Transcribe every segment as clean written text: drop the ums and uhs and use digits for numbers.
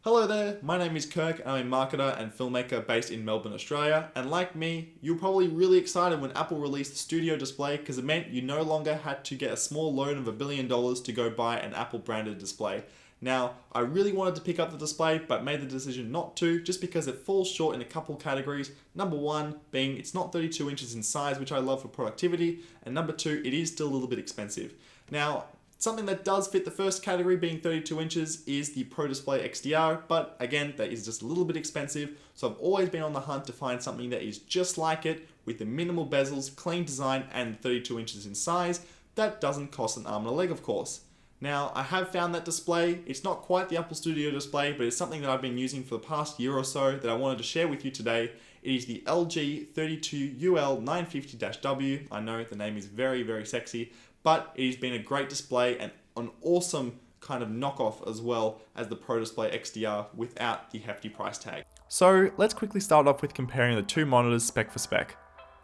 Hello there, my name is Kirk. I'm a marketer and filmmaker based in Melbourne, Australia. And like me, you were probably really excited when Apple released the Studio display because it meant you no longer had to get a small loan of $1 billion to go buy an Apple branded display. Now, I really wanted to pick up the display but made the decision not to just because it falls short in a couple categories. Number one being it's not 32 inches in size, which I love for productivity. And number two, it is still a little bit expensive. Now, something that does fit the first category, being 32 inches, is the Pro Display XDR, but again, that is just a little bit expensive, so I've always been on the hunt to find something that is just like it, with the minimal bezels, clean design, and 32 inches in size, that doesn't cost an arm and a leg, of course. Now, I have found that display. It's not quite the Apple Studio display, but it's something that I've been using for the past year or so that I wanted to share with you today. It is the LG 32UL950-W. I know the name is very, very sexy, but it has been a great display and an awesome kind of knockoff as well as the Pro Display XDR without the hefty price tag. So let's quickly start off with comparing the two monitors spec for spec.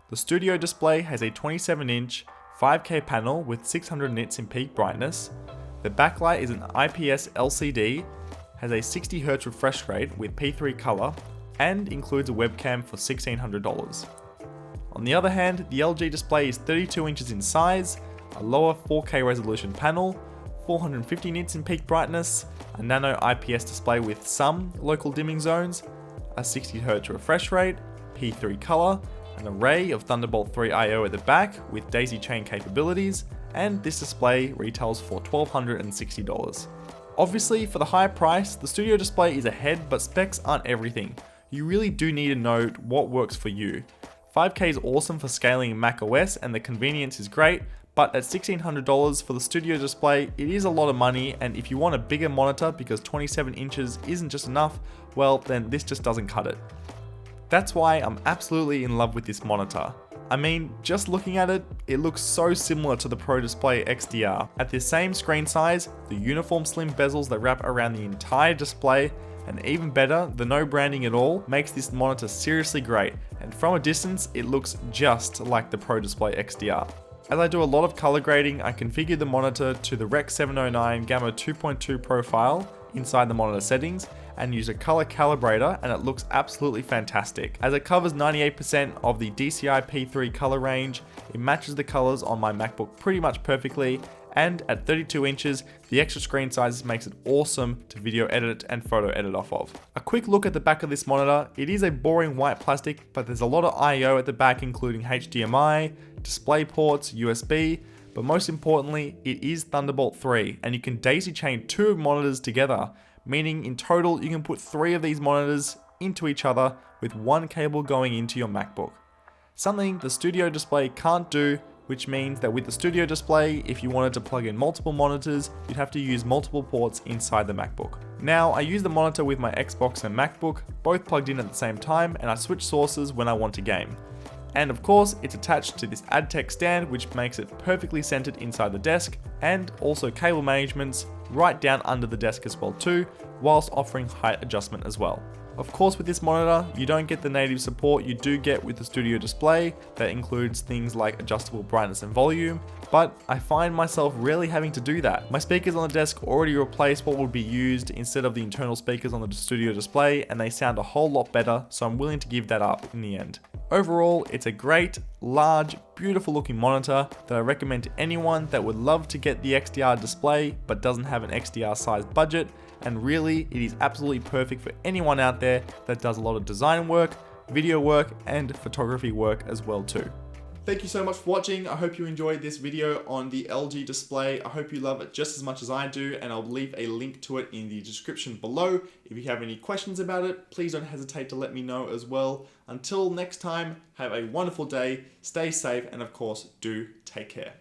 The Studio display has a 27-inch 5K panel with 600 nits in peak brightness. The backlight is an IPS LCD, has a 60Hz refresh rate with P3 color, and includes a webcam for $1,600. On the other hand, the LG display is 32 inches in size, a lower 4K resolution panel, 450 nits in peak brightness, a nano IPS display with some local dimming zones, a 60Hz refresh rate, P3 color, an array of Thunderbolt 3 I/O at the back with daisy chain capabilities, and this display retails for $1,260. Obviously, for the higher price, the Studio display is ahead, but specs aren't everything. You really do need to know what works for you. 5K is awesome for scaling in macOS and the convenience is great, but at $1,600 for the Studio display, it is a lot of money, and if you want a bigger monitor because 27 inches isn't just enough, well then this just doesn't cut it. That's why I'm absolutely in love with this monitor. I mean, just looking at it, it looks so similar to the Pro Display XDR. At the same screen size, the uniform slim bezels that wrap around the entire display, and even better, the no branding at all, makes this monitor seriously great, and from a distance, it looks just like the Pro Display XDR. As I do a lot of color grading, I configure the monitor to the Rec 709 Gamma 2.2 profile inside the monitor settings and use a color calibrator, and it looks absolutely fantastic. As it covers 98% of the DCI P3 color range, it matches the colors on my MacBook pretty much perfectly, and at 32 inches, the extra screen size makes it awesome to video edit and photo edit off of. A quick look at the back of this monitor. It is a boring white plastic, but there's a lot of I/O at the back, including HDMI, display ports, USB, but most importantly, it is Thunderbolt 3, and you can daisy chain two monitors together, meaning in total you can put 3 of these monitors into each other with one cable going into your MacBook. Something the Studio display can't do, which means that with the Studio display, if you wanted to plug in multiple monitors, you'd have to use multiple ports inside the MacBook. Now, I use the monitor with my Xbox and MacBook, both plugged in at the same time, and I switch sources when I want to game. And of course, it's attached to this AdTech stand, which makes it perfectly centered inside the desk, and also cable managements right down under the desk as well too, whilst offering height adjustment as well. Of course, with this monitor, you don't get the native support you do get with the Studio display that includes things like adjustable brightness and volume, but I find myself rarely having to do that. My speakers on the desk already replace what would be used instead of the internal speakers on the Studio display, and they sound a whole lot better, so I'm willing to give that up in the end. Overall, it's a great, large, beautiful looking monitor that I recommend to anyone that would love to get the XDR display but doesn't have an XDR sized budget, and really it is absolutely perfect for anyone out there that does a lot of design work, video work, and photography work as well too. Thank you so much for watching. I hope you enjoyed this video on the LG display. I hope you love it just as much as I do, and I'll leave a link to it in the description below. If you have any questions about it, please don't hesitate to let me know as well. Until next time, have a wonderful day, stay safe, and of course, do take care.